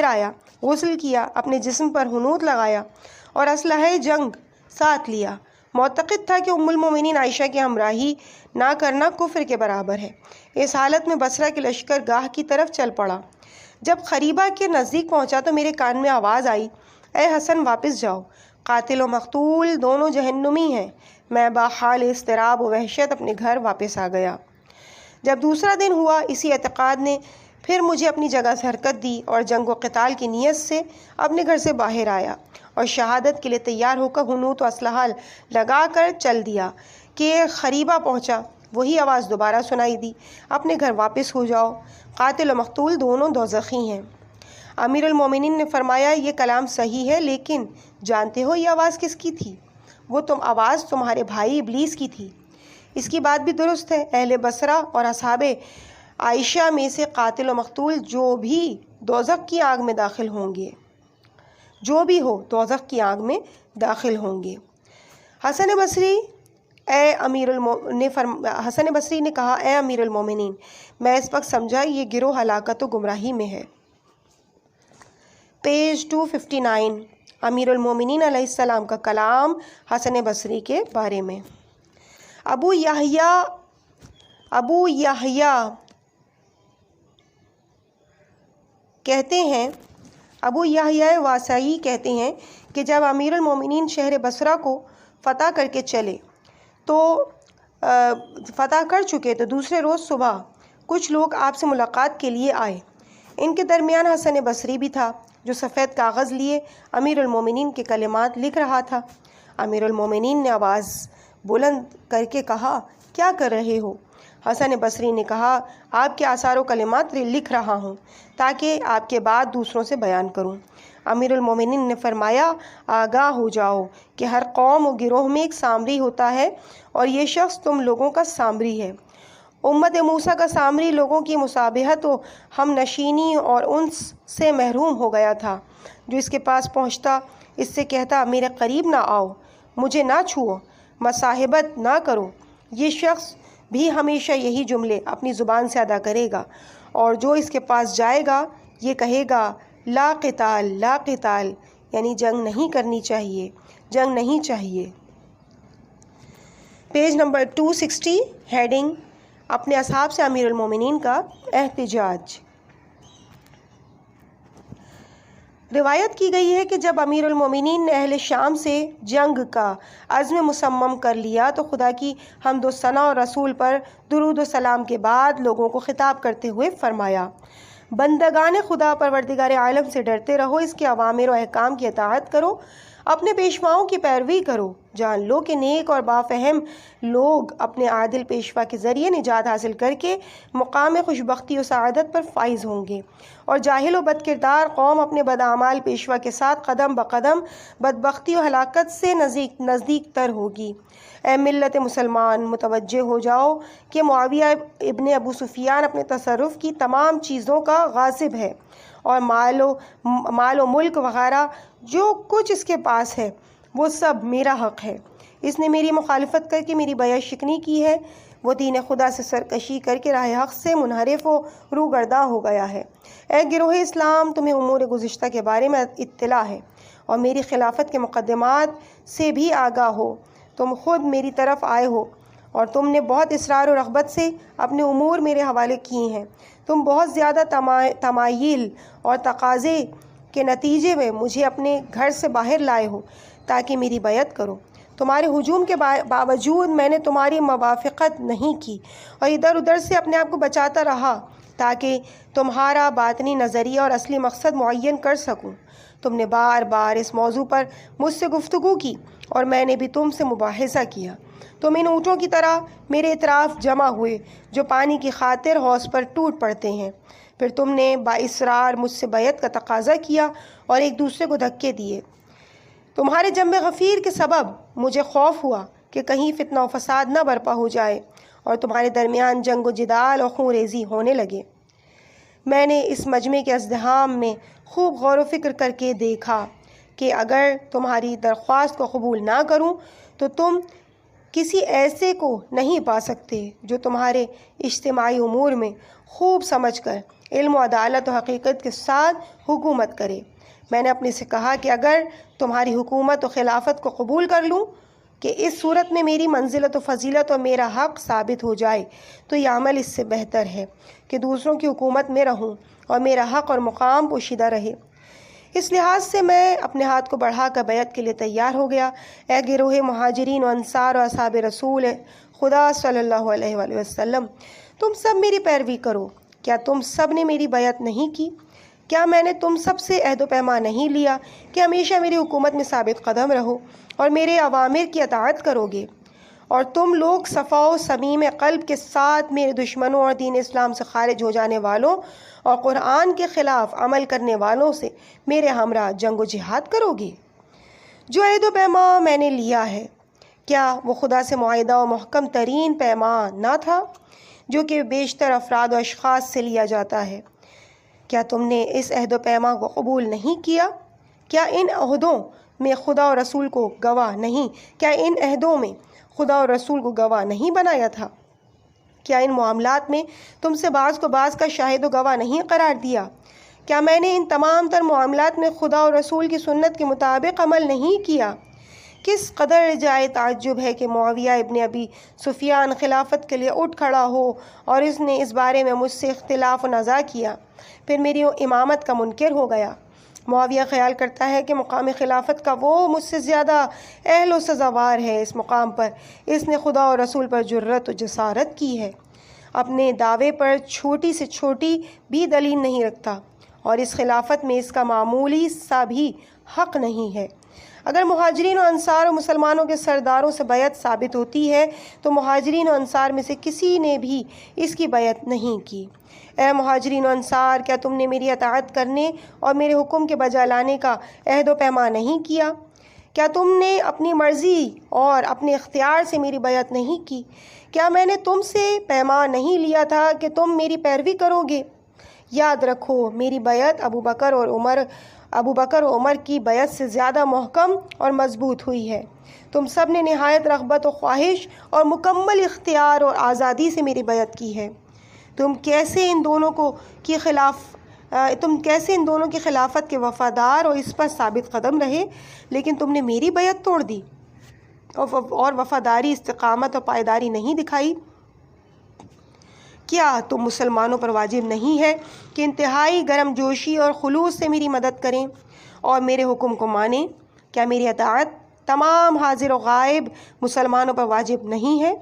آیا غسل کیا، اپنے جسم پر حنوط لگایا اور اسلحہ جنگ ساتھ لیا۔ معتقد تھا کہ ام المومنین عائشہ کی ہمراہی نہ کرنا کفر کے برابر ہے۔ اس حالت میں بصرہ کے لشکر گاہ کی طرف چل پڑا۔ جب خریبہ کے نزدیک پہنچا تو میرے کان میں آواز آئی، اے حسن واپس جاؤ، قاتل و مقتول دونوں جہنمی ہیں۔ میں باحال اضطراب و وحشت اپنے گھر واپس آ گیا۔ جب دوسرا دن ہوا، اسی اعتقاد نے پھر مجھے اپنی جگہ سے حرکت دی اور جنگ و قتال کی نیت سے اپنے گھر سے باہر آیا اور شہادت کے لیے تیار ہو کر حنوط و اسلحہ لگا کر چل دیا کہ خریبہ پہنچا۔ وہی آواز دوبارہ سنائی دی، اپنے گھر واپس ہو جاؤ، قاتل و مقتول دونوں دوزخی ہیں۔ امیر المومنین نے فرمایا، یہ کلام صحیح ہے، لیکن جانتے ہو یہ آواز کس کی تھی؟ وہ آواز تمہارے بھائی ابلیس کی تھی۔ اس کی بات بھی درست ہے۔ اہل بصرہ اور اصحاب عائشہ میں سے قاتل و مقتول جو بھی دوزخ کی آگ میں داخل ہوں گے، حسن بصری نے کہا، اے امیر المومنین، میں اس وقت سمجھا یہ گروہ ہلاکت و گمراہی میں ہے۔ پیج 259 امیر المومنین علیہ السلام کا کلام حسن بصری کے بارے میں۔ ابو یحییٰ واسعی کہتے ہیں کہ جب امیر المومنین شہر بصرہ کو فتح کر چکے تو دوسرے روز صبح کچھ لوگ آپ سے ملاقات کے لیے آئے۔ ان کے درمیان حسن بصری بھی تھا، جو سفید کاغذ لیے امیر المومنین کے کلمات لکھ رہا تھا۔ امیر المومنین نے آواز بلند کر کے کہا، کیا کر رہے ہو؟ حسن بصری نے کہا، آپ کے آثار و کلمات لکھ رہا ہوں تاکہ آپ کے بعد دوسروں سے بیان کروں۔ امیر المومنین نے فرمایا، آگاہ ہو جاؤ کہ ہر قوم و گروہ میں ایک سامری ہوتا ہے اور یہ شخص تم لوگوں کا سامری ہے۔ امت موسیٰ کا سامری لوگوں کی مشابہت و ہم نشینی اور انس سے محروم ہو گیا تھا۔ جو اس کے پاس پہنچتا اس سے کہتا، میرے قریب نہ آؤ، مجھے نہ چھوؤ، مصاحبت نہ کرو۔ یہ شخص بھی ہمیشہ یہی جملے اپنی زبان سے ادا کرے گا، اور جو اس کے پاس جائے گا یہ کہے گا، لا قتال لا قتال، یعنی جنگ نہیں کرنی چاہیے، جنگ نہیں چاہیے۔ پیج نمبر 260 ہیڈنگ، اپنے اصحاب سے امیر المومنین کا احتجاج۔ روایت کی گئی ہے کہ جب امیر المومنین نے اہل شام سے جنگ کا عزم مصمم کر لیا تو خدا کی حمد و ثنا اور رسول پر درود و سلام کے بعد لوگوں کو خطاب کرتے ہوئے فرمایا، بندگان خدا پروردگار عالم سے ڈرتے رہو، اس کے اوامر و احکام کی اطاعت کرو، اپنے پیشواؤں کی پیروی کرو۔ جان لو کہ نیک اور بافہم لوگ اپنے عادل پیشوا کے ذریعے نجات حاصل کر کے مقام خوشبختی و سعادت پر فائز ہوں گے، اور جاہل و بد کردار قوم اپنے بداعمال پیشوا کے ساتھ قدم بقدم بدبختی و ہلاکت سے نزدیک تر ہوگی۔ اے ملت مسلمان، متوجہ ہو جاؤ کہ معاویہ ابن ابو سفیان اپنے تصرف کی تمام چیزوں کا غاصب ہے، اور مال و ملک وغیرہ جو کچھ اس کے پاس ہے وہ سب میرا حق ہے۔ اس نے میری مخالفت کر کے میری بیعت شکنی کی ہے، وہ دین خدا سے سرکشی کر کے راہ حق سے منحرف و روگرداں ہو گیا ہے۔ اے گروہ اسلام، تمہیں امور گزشتہ کے بارے میں اطلاع ہے اور میری خلافت کے مقدمات سے بھی آگاہ ہو۔ تم خود میری طرف آئے ہو اور تم نے بہت اصرار و رغبت سے اپنے امور میرے حوالے کیے ہیں۔ تم بہت زیادہ تمایل اور تقاضے کے نتیجے میں مجھے اپنے گھر سے باہر لائے ہو تاکہ میری بیعت کرو۔ تمہارے ہجوم کے باوجود میں نے تمہاری موافقت نہیں کی اور ادھر ادھر سے اپنے آپ کو بچاتا رہا تاکہ تمہارا باطنی نظریہ اور اصلی مقصد معین کر سکوں۔ تم نے بار بار اس موضوع پر مجھ سے گفتگو کی اور میں نے بھی تم سے مباحثہ کیا۔ تم ان اونٹوں کی طرح میرے اطراف جمع ہوئے جو پانی کی خاطر حوض پر ٹوٹ پڑتے ہیں۔ پھر تم نے بااصرار مجھ سے بیعت کا تقاضا کیا اور ایک دوسرے کو دھکے دیے۔ تمہارے جنب غفیر کے سبب مجھے خوف ہوا کہ کہیں فتنہ و فساد نہ برپا ہو جائے اور تمہارے درمیان جنگ و جدال اور خون ریزی ہونے لگے۔ میں نے اس مجمع کے ازدحام میں خوب غور و فکر کر کے دیکھا کہ اگر تمہاری درخواست کو قبول نہ کروں تو تم کسی ایسے کو نہیں پا سکتے جو تمہارے اجتماعی امور میں خوب سمجھ کر علم و عدالت و حقیقت کے ساتھ حکومت کرے۔ میں نے اپنے سے کہا کہ اگر تمہاری حکومت و خلافت کو قبول کر لوں کہ اس صورت میں میری منزلت و فضیلت اور میرا حق ثابت ہو جائے تو یہ عمل اس سے بہتر ہے کہ دوسروں کی حکومت میں رہوں اور میرا حق اور مقام پوشیدہ رہے۔ اس لحاظ سے میں اپنے ہاتھ کو بڑھا کر بیعت کے لیے تیار ہو گیا۔ اے گروہ مہاجرین و انصار و اصحاب رسول خدا صلی اللہ علیہ وآلہ وسلم، تم سب میری پیروی کرو۔ کیا تم سب نے میری بیعت نہیں کی؟ کیا میں نے تم سب سے عہد و پیمان نہیں لیا کہ ہمیشہ میری حکومت میں ثابت قدم رہو اور میرے اوامر کی اطاعت کرو گے؟ اور تم لوگ صفا و صمیم قلب کے ساتھ میرے دشمنوں اور دین اسلام سے خارج ہو جانے والوں اور قرآن کے خلاف عمل کرنے والوں سے میرے ہمراہ جنگ و جہاد کرو گے؟ جو عہد و پیمان میں نے لیا ہے، کیا وہ خدا سے معاہدہ و محکم ترین پیمان نہ تھا جو کہ بیشتر افراد و اشخاص سے لیا جاتا ہے؟ کیا تم نے اس عہد و پیمان کو قبول نہیں کیا؟ کیا ان عہدوں میں خدا و رسول کو گواہ نہیں بنایا تھا؟ کیا ان معاملات میں تم سے بعض کو بعض کا شاہد و گواہ نہیں قرار دیا؟ کیا میں نے ان تمام تر معاملات میں خدا و رسول کی سنت کے مطابق عمل نہیں کیا؟ کس قدر جائے تعجب ہے کہ معاویہ ابن ابی سفیان خلافت کے لیے اٹھ کھڑا ہو اور اس نے اس بارے میں مجھ سے اختلاف و نزاع کیا، پھر میری امامت کا منکر ہو گیا۔ معاویہ خیال کرتا ہے کہ مقام خلافت کا وہ مجھ سے زیادہ اہل و سزاوار ہے۔ اس مقام پر اس نے خدا اور رسول پر جرأت و جسارت کی ہے، اپنے دعوے پر چھوٹی سے چھوٹی بھی دلیل نہیں رکھتا، اور اس خلافت میں اس کا معمولی سا بھی حق نہیں ہے۔ اگر مہاجرین و انصار و مسلمانوں کے سرداروں سے بیعت ثابت ہوتی ہے تو مہاجرین و انصار میں سے کسی نے بھی اس کی بیعت نہیں کی۔ اے مہاجرین و انصار، کیا تم نے میری اطاعت کرنے اور میرے حکم کے بجا لانے کا عہد و پیمان نہیں کیا؟ کیا تم نے اپنی مرضی اور اپنے اختیار سے میری بیعت نہیں کی؟ کیا میں نے تم سے پیمان نہیں لیا تھا کہ تم میری پیروی کرو گے؟ یاد رکھو، میری بیعت ابو بکر و عمر کی بیعت سے زیادہ محکم اور مضبوط ہوئی ہے۔ تم سب نے نہایت رغبت و خواہش اور مکمل اختیار اور آزادی سے میری بیعت کی ہے۔ تم کیسے ان دونوں کی خلافت کے وفادار اور اس پر ثابت قدم رہے، لیکن تم نے میری بیعت توڑ دی اور وفاداری، استقامت اور پائیداری نہیں دکھائی؟ کیا تم مسلمانوں پر واجب نہیں ہے کہ انتہائی گرم جوشی اور خلوص سے میری مدد کریں اور میرے حکم کو مانیں؟ کیا میری اطاعت تمام حاضر و غائب مسلمانوں پر واجب نہیں ہے؟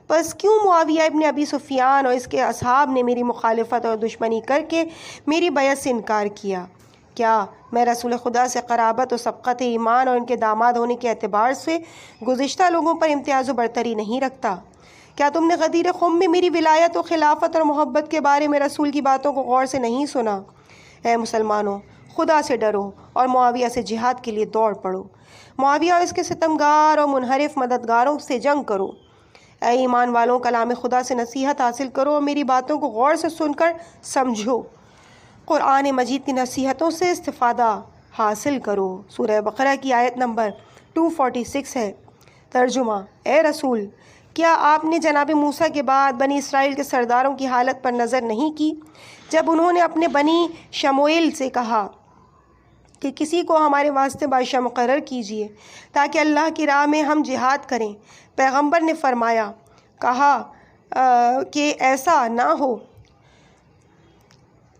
بس کیوں معاویہ ابن ابی سفیان اور اس کے اصحاب نے میری مخالفت اور دشمنی کر کے میری بیعت سے انکار کیا؟ کیا میں رسول خدا سے قرابت و سبقت ایمان اور ان کے داماد ہونے کے اعتبار سے گزشتہ لوگوں پر امتیاز و برتری نہیں رکھتا؟ کیا تم نے غدیر خم میں میری ولایت و خلافت اور محبت کے بارے میں رسول کی باتوں کو غور سے نہیں سنا؟ اے مسلمانوں، خدا سے ڈرو اور معاویہ سے جہاد کے لیے دوڑ پڑو۔ معاویہ اور اس کے ستمگار اور منحرف مددگاروں سے جنگ کرو۔ اے ایمان والوں، کلام خدا سے نصیحت حاصل کرو اور میری باتوں کو غور سے سن کر سمجھو۔ قرآن مجید کی نصیحتوں سے استفادہ حاصل کرو۔ سورہ بقرہ کی آیت نمبر 246 ہے۔ ترجمہ: اے رسول، کیا آپ نے جناب موسیٰ کے بعد بنی اسرائیل کے سرداروں کی حالت پر نظر نہیں کی جب انہوں نے اپنے بنی شموئیل سے کہا کہ کسی کو ہمارے واسطے بادشاہ مقرر کیجیے تاکہ اللہ کی راہ میں ہم جہاد کریں؟ پیغمبر نے فرمایا، کہا کہ ایسا نہ ہو،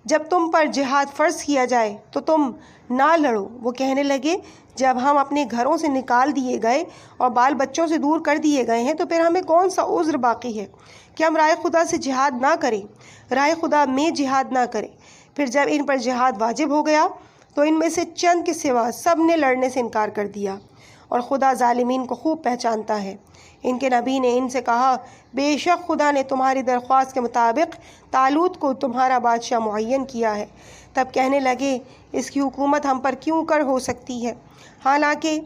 جب تم پر جہاد فرض کیا جائے تو تم نہ لڑو۔ وہ کہنے لگے، جب ہم اپنے گھروں سے نکال دیے گئے اور بال بچوں سے دور کر دیے گئے ہیں تو پھر ہمیں کون سا عذر باقی ہے کہ ہم راہ خدا سے جہاد نہ کریں، راہ خدا میں جہاد نہ کریں؟ پھر جب ان پر جہاد واجب ہو گیا تو ان میں سے چند کے سوا سب نے لڑنے سے انکار کر دیا، اور خدا ظالمین کو خوب پہچانتا ہے۔ ان کے نبی نے ان سے کہا، بے شک خدا نے تمہاری درخواست کے مطابق طالوت کو تمہارا بادشاہ معین کیا ہے۔ تب کہنے لگے، اس کی حکومت ہم پر کیوں کر ہو سکتی ہے، حالانکہ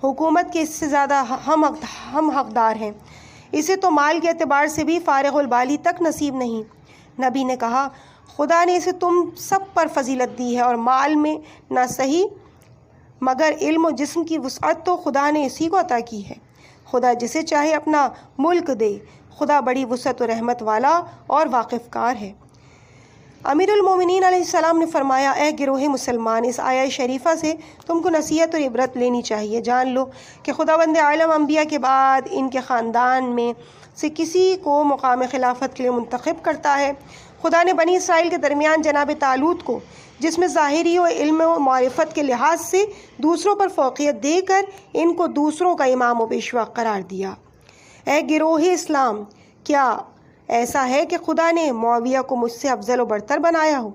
حکومت کے اس سے زیادہ ہم حقدار ہیں، اسے تو مال کے اعتبار سے بھی فارغ البالی تک نصیب نہیں۔ نبی نے کہا، خدا نے اسے تم سب پر فضیلت دی ہے، اور مال میں نہ صحیح مگر علم و جسم کی وسعت تو خدا نے اسی کو عطا کی ہے۔ خدا جسے چاہے اپنا ملک دے، خدا بڑی وسعت و رحمت والا اور واقف کار ہے۔ امیر المومنین علیہ السلام نے فرمایا، اے گروہ مسلمان، اس آیہ شریفہ سے تم کو نصیحت اور عبرت لینی چاہیے۔ جان لو کہ خداوند عالم انبیاء کے بعد ان کے خاندان میں سے کسی کو مقام خلافت کے لیے منتخب کرتا ہے۔ خدا نے بنی اسرائیل کے درمیان جناب طالوت کو، جس میں ظاہری و علم و معرفت کے لحاظ سے دوسروں پر فوقیت دے کر ان کو دوسروں کا امام و پیشوا قرار دیا۔ اے گروہ اسلام، کیا ایسا ہے کہ خدا نے معاویہ کو مجھ سے افضل و برتر بنایا ہو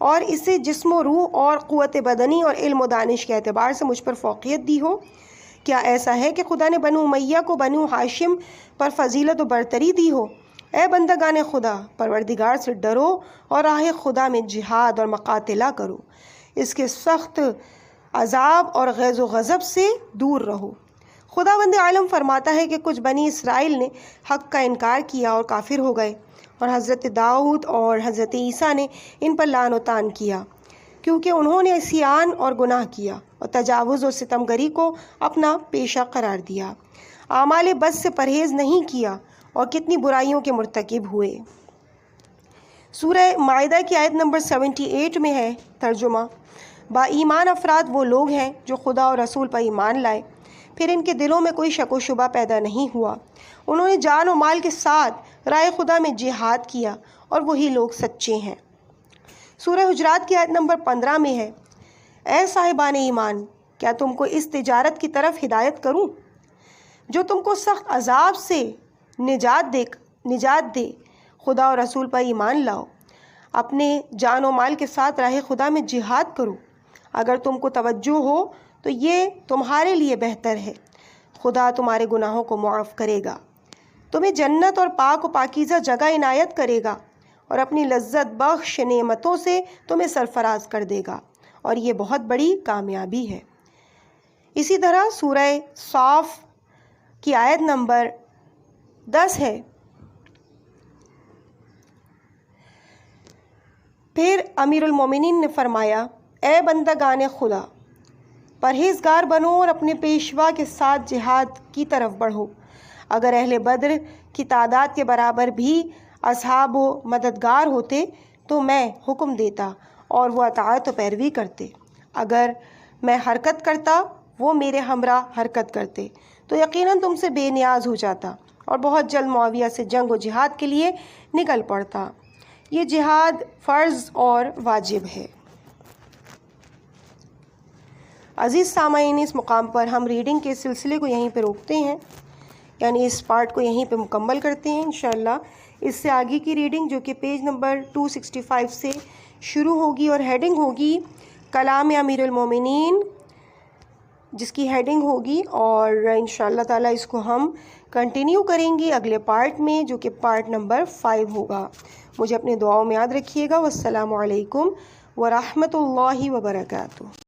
اور اسے جسم و روح اور قوت بدنی اور علم و دانش کے اعتبار سے مجھ پر فوقیت دی ہو؟ کیا ایسا ہے کہ خدا نے بنو امیہ کو بنو ہاشم پر فضیلت و برتری دی ہو؟ اے بندگان خدا، پروردگار سے ڈرو اور راہ خدا میں جہاد اور مقاتلہ کرو، اس کے سخت عذاب اور غیظ و غضب سے دور رہو۔ خداوند عالم فرماتا ہے کہ کچھ بنی اسرائیل نے حق کا انکار کیا اور کافر ہو گئے، اور حضرت داؤد اور حضرت عیسیٰ نے ان پر لعن و طعن کیا، کیونکہ انہوں نے عصیان اور گناہ کیا اور تجاوز اور ستمگری کو اپنا پیشہ قرار دیا، اعمال بد سے پرہیز نہیں کیا اور کتنی برائیوں کے مرتکب ہوئے۔ سورہ مائدہ کی آیت نمبر 78 میں ہے ترجمہ: با ایمان افراد وہ لوگ ہیں جو خدا اور رسول پر ایمان لائے، پھر ان کے دلوں میں کوئی شک و شبہ پیدا نہیں ہوا، انہوں نے جان و مال کے ساتھ راہ خدا میں جہاد کیا، اور وہی لوگ سچے ہیں۔ سورہ حجرات کی آیت نمبر 15 میں ہے، اے صاحبان ایمان، کیا تم کو اس تجارت کی طرف ہدایت کروں جو تم کو سخت عذاب سے نجات دے؟ خدا اور رسول پر ایمان لاؤ، اپنے جان و مال کے ساتھ راہ خدا میں جہاد کرو، اگر تم کو توجہ ہو تو یہ تمہارے لیے بہتر ہے، خدا تمہارے گناہوں کو معاف کرے گا، تمہیں جنت اور پاک و پاکیزہ جگہ عنایت کرے گا، اور اپنی لذت بخش نعمتوں سے تمہیں سرفراز کر دے گا، اور یہ بہت بڑی کامیابی ہے۔ اسی طرح سورہ صاف کی آیت نمبر 10 ہے، پھر امیر المومنین نے فرمایا، اے بندگان خدا، پرہیزگار بنو اور اپنے پیشوا کے ساتھ جہاد کی طرف بڑھو، اگر اہل بدر کی تعداد کے برابر بھی اصحاب و مددگار ہوتے تو میں حکم دیتا اور وہ اطاعت و پیروی کرتے، اگر میں حرکت کرتا وہ میرے ہمراہ حرکت کرتے تو یقیناً تم سے بے نیاز ہو جاتا اور بہت جلد معاویہ سے جنگ و جہاد کے لیے نکل پڑتا۔ یہ جہاد فرض اور واجب ہے۔ عزیز سامعین، اس مقام پر ہم ریڈنگ کے سلسلے کو یہیں پہ روکتے ہیں، یعنی اس پارٹ کو یہیں پہ مکمل کرتے ہیں۔ انشاءاللہ اس سے آگے کی ریڈنگ جو کہ پیج نمبر 265 سے شروع ہوگی اور ہیڈنگ ہوگی کلام امیر المومنین، جس کی ہیڈنگ ہوگی، اور انشاءاللہ تعالیٰ اس کو ہم کنٹینیو کریں گی اگلے پارٹ میں جو کہ پارٹ نمبر 5 ہوگا۔ مجھے اپنے دعاؤں میں یاد رکھیے گا۔ والسلام علیکم ورحمۃ اللہ وبرکاتہ۔